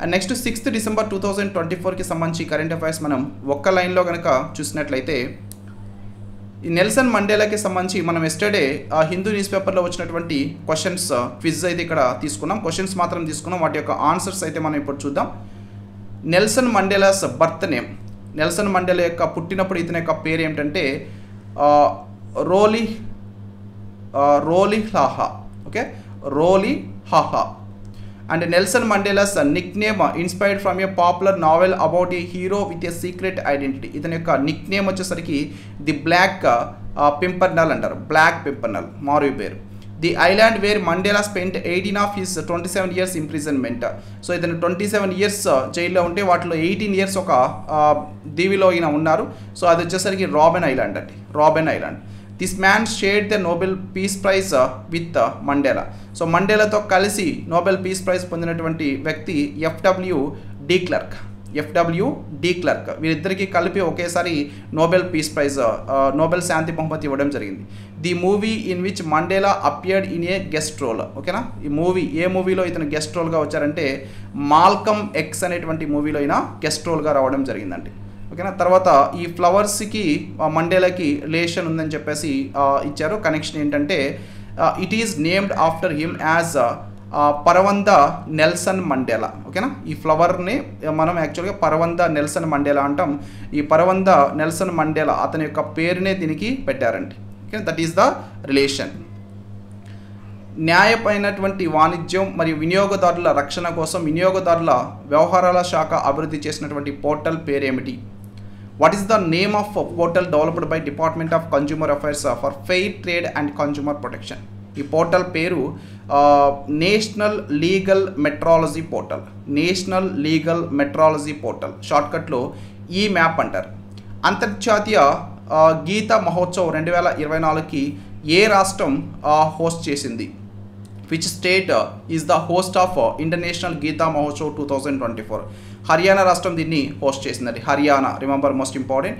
And next 6th December 2024కి సంబంధించి current affairs మనం ఒక్క లైన్లో కనుక చూసినట్లయితే ఈ నెల్సన్ మండేలాకి సంబంధించి మనం ఎస్టర్డే హిందూ న్యూస్ పేపర్లో వచ్చినటువంటి క్వశ్చన్స్ క్విజ్ అయితే ఇక్కడ తీసుకున్నాం. క్వశ్చన్స్ మాత్రం తీసుకున్నాం, వాటి యొక్క ఆన్సర్స్ అయితే మనం ఇప్పుడు చూద్దాం. Nelson Mandela's birth name, Nelson Mandela యొక్క పుట్టినప్పుడు ఇతని యొక్క పేరు ఏమిటంటే రోలి హాహా. ఓకే, రోలి హాహా. And Nelson Mandela's nickname inspired from a popular novel about a hero with a secret identity. ఇతని యొక్క నిక్నేమ్ వచ్చేసరికి ది బ్లాక్ పింపర్నల్ అంటారు, బ్లాక్ పింపర్నల్ మారు పేరు. The island where Mandela spent 18 of his 27 years imprisonment. So ఇతను 27 years జైల్లో ఉంటే వాటిలో 18 years ఒక దీవిలో ఈయన ఉన్నారు. సో అది వచ్చేసరికి రాబెన్ ఐలాండ్ అండి, Robben Island. This man shared the Nobel peace prize with Mandela. So మండేలాతో కలిసి నోబెల్ పీస్ ప్రైజ్ పొందినటువంటి వ్యక్తి ఎఫ్డబ్ల్యూ డి క్లర్క్. వీరిద్దరికీ కలిపి ఒకేసారి నోబెల్ పీస్ ప్రైజ్, నోబెల్ శాంతి బహుమతి ఇవ్వడం జరిగింది. The movie in which Mandela appeared in a guest role. ఓకేనా, ఈ మూవీ ఏ మూవీలో ఇతను గెస్ట్ రోల్గా వచ్చారంటే మాల్కమ్ ఎక్స్ అనేటువంటి మూవీలో ఈయన గెస్ట్ రోల్గా రావడం జరిగిందండి. ఓకేనా, తర్వాత ఈ ఫ్లవర్స్కి మండేలాకి రిలేషన్ ఉందని చెప్పేసి ఇచ్చారు. కనెక్షన్ ఏంటంటే it is named after him as Paravanda Nelson Mandela. ఓకేనా, ఈ ఫ్లవర్ని మనం యాక్చువల్గా పరవంద నెల్సన్ మండేలా అంటాం. ఈ పరవంద నెల్సన్ మండేలా అతని యొక్క పేరునే దీనికి పెట్టారండి. Okay, that is the relation. న్యాయపైనటువంటి వాణిజ్యం మరియు వినియోగదారుల రక్షణ కోసం వినియోగదారుల వ్యవహారాల శాఖ అభివృద్ధి చేసినటువంటి పోర్టల్ పేరేమిటి? What is the name of portal developed by department of consumer affairs for fair trade and consumer protection? ఈ పోర్టల్ పేరు national legal metrology portal, national legal metrology portal, షార్ట్కట్లో ఈ మ్యాప్ అంటారు. అంతర్జాతీయ గీతా మహోత్సవ్ 2024కి ఏ రాష్ట్రం హోస్ట్ చేసింది? Which state is the host of international Gita Mahotsav 2024? Haryana రాష్ట్రం దీన్ని హోస్ట్ చేసిందండి, హర్యానా. Remember, most important.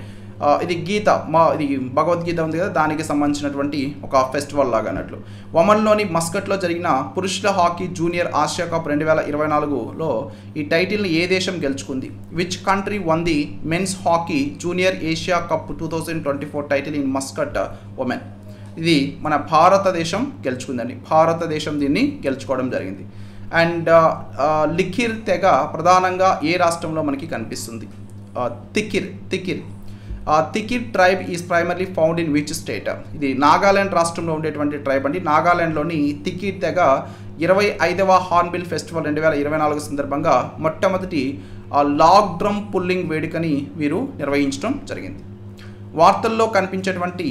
ఇది ఇది భగవద్గీత ఉంది కదా, దానికి సంబంధించినటువంటి ఒక ఫెస్టివల్ లాగా అన్నట్లు. ఒమన్లోని మస్కట్లో జరిగిన పురుషుల హాకీ జూనియర్ ఆసియా కప్ 2024లో ఈ టైటిల్ని ఏ దేశం గెలుచుకుంది? Which country won the men's hockey junior Asia cup 2024 title in Muscat Oman? ఇది మన భారతదేశం గెలుచుకుందండి, భారతదేశం దీన్ని గెలుచుకోవడం జరిగింది. అండ్ లిఖిర్ తెగ ప్రధానంగా ఏ రాష్ట్రంలో మనకి కనిపిస్తుంది? Tikhir tribe is primarily found in which state? ఇది నాగాలాండ్ రాష్ట్రంలో ఉండేటువంటి ట్రైబ్ అండి. నాగాలాండ్లోని తికిర్ తెగ 25వ హార్న్బిల్ ఫెస్టివల్ 2024 సందర్భంగా మొట్టమొదటి లాగ్ డ్రమ్ పుల్లింగ్ వేడుకని వీరు నిర్వహించడం జరిగింది. వార్తల్లో కనిపించేటువంటి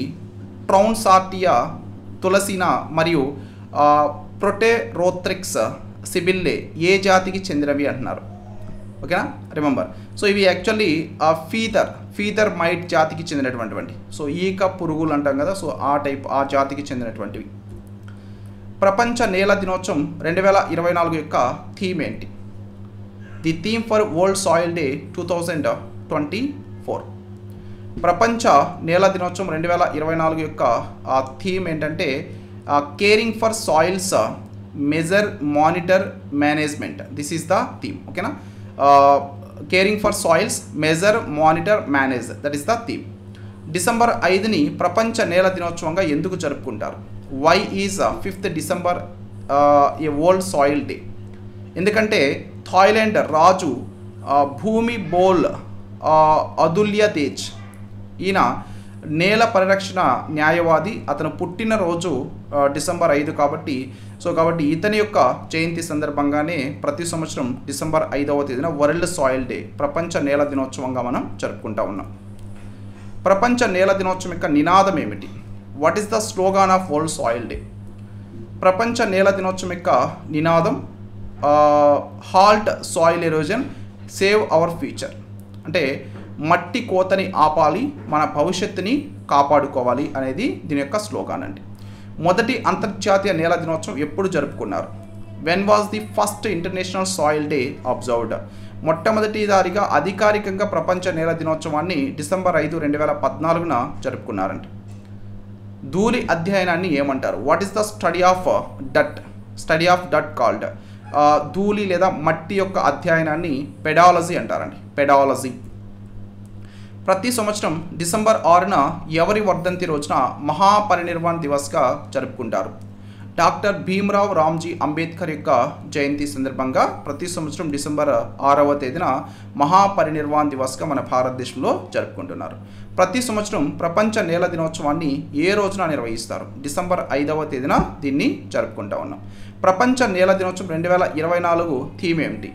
ట్రౌన్సార్టియా తులసినా మరియు ప్రొటెరోథ్రిక్స్ సిబిల్లే ఏ జాతికి చెందినవి అంటున్నారు? ఓకేనా, రిమెంబర్. సో ఇవి యాక్చువల్లీ ఫీదర్ మైట్ జాతికి చెందినటువంటివి. సో ఈక పురుగులు అంటాం కదా, సో ఆ జాతికి చెందినటువంటివి. ప్రపంచ నేల దినోత్సవం 2024 యొక్క థీమ్ ఏంటి? The theme for world soil day 2024. ప్రపంచ నేల దినోత్సవం 2024 యొక్క థీమ్ ఏంటంటే caring for soils, measure, monitor, management. This is the theme. ఓకేనా, caring for soils, measure, monitor, manage, that is the theme. December 5ని ప్రపంచ నేల దినోత్సవంగా ఎందుకు జరుపుకుంటారు? Why is 5th December a world soil day? ఎందుకంటే థాయిలాండ్ రాజు భూమి బోల్ అదుల్యదేజ్, ఈయన నేల పరిరక్షణ న్యాయవాది. అతను పుట్టినరోజు December 5 కాబట్టి ఇతని యొక్క జయంతి సందర్భంగానే ప్రతి సంవత్సరం December 5వ తేదీన వరల్డ్ సాయిల్ డే, ప్రపంచ నేల దినోత్సవంగా మనం జరుపుకుంటా ఉన్నాం. ప్రపంచ నేల దినోత్సవం యొక్క నినాదం ఏమిటి? What is the slogan of world soil day? ప్రపంచ నేల దినోత్సవం యొక్క నినాదం halt soil erosion, save our future. అంటే మట్టి కోతని ఆపాలి, మన భవిష్యత్తుని కాపాడుకోవాలి అనేది దీని యొక్క స్లోగాన్ అండి. మొదటి అంతర్జాతీయ నేల దినోత్సవం ఎప్పుడు జరుపుకున్నారు? When was the first international soil day observed? మొట్టమొదటిసారిగా అధికారికంగా ప్రపంచ నేల దినోత్సవాన్ని December 5, 2014న జరుపుకున్నారండి. ధూళి అధ్యయనాన్ని ఏమంటారు? What is the study of డట్ కాల్డ్? ధూళి లేదా మట్టి యొక్క అధ్యయనాన్ని పెడాలజీ అంటారండి. పెడాలజీ. ప్రతి సంవత్సరం డిసెంబర్ 6న ఎవరి వర్ధంతి రోజున మహాపరినిర్వాణ్ దివస్గా జరుపుకుంటారు? డాక్టర్ భీమ్రావ్ రామ్జీ అంబేద్కర్ యొక్క జయంతి సందర్భంగా ప్రతి సంవత్సరం డిసెంబర్ 6వ తేదీన మహాపరినిర్వాణ్ దివస్గా మన భారతదేశంలో జరుపుకుంటున్నారు. ప్రతి సంవత్సరం ప్రపంచ నేల దినోత్సవాన్ని ఏ రోజున నిర్వహిస్తారు? డిసెంబర్ 5వ తేదీన దీన్ని జరుపుకుంటా ఉన్నాం. ప్రపంచ నేల దినోత్సవం 2024 థీమ్ ఏమిటి?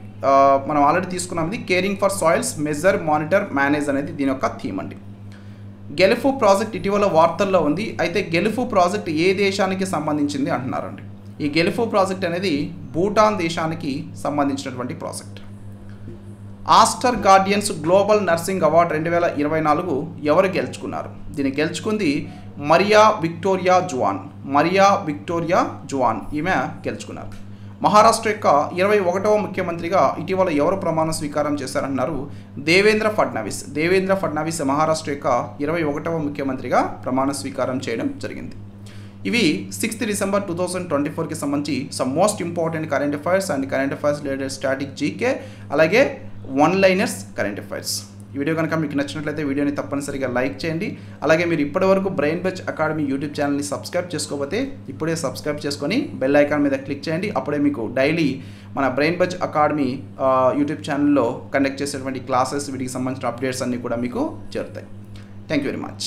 మనం ఆల్రెడీ తీసుకున్నాం. Caring for soils, measure, monitor, manage అనేది దీని యొక్క థీమ్ అండి. గెలుపు ప్రాజెక్ట్ ఇటీవల వార్తల్లో ఉంది. అయితే గెలుపు ప్రాజెక్ట్ ఏ దేశానికి సంబంధించింది అంటున్నారండి. ఈ గెలుపు ప్రాజెక్ట్ అనేది భూటాన్ దేశానికి సంబంధించినటువంటి project. Aster guardians global nursing award 2024 ఎవరు గెలుచుకున్నారు? దీన్ని గెలుచుకుంది Mariya Victoria Juan. Mariya Victoria Juan ఈమె గెలుచుకున్నారు. మహారాష్ట్ర యొక్క 21వ ముఖ్యమంత్రిగా ఇటీవల ఎవరు ప్రమాణ స్వీకారం చేశారంటున్నారు? దేవేంద్ర ఫడ్నవీస్. దేవేంద్ర ఫడ్నవీస్ మహారాష్ట్ర యొక్క 21వ ముఖ్యమంత్రిగా ప్రమాణ స్వీకారం చేయడం జరిగింది. ఇవి 6 డిసెంబర్ 2024కి సంబంధించి some most important current affairs and current affairs related static GK అలాగే వన్ లైనర్స్ కరెంట్ అఫైర్స్. ఈ వీడియో కనుక మీకు నచ్చినట్లయితే వీడియోని తప్పనిసరిగా లైక్ చేయండి. అలాగే మీరు ఇప్పటివరకు బ్రెయిన్ బజ్ అకాడమీ యూట్యూబ్ ఛానల్ని సబ్స్క్రైబ్ చేసుకోకపోతే ఇప్పుడే సబ్స్క్రైబ్ చేసుకొని బెల్ ఐకాన్ మీద క్లిక్ చేయండి. అప్పుడే మీకు డైలీ మన బ్రెయిన్ బజ్ అకాడమీ యూట్యూబ్ ఛానల్లో కండక్ట్ చేసేటువంటి క్లాసెస్, వీటికి సంబంధించిన అప్డేట్స్ అన్నీ కూడా మీకు చేరుతాయి. Thank you very much.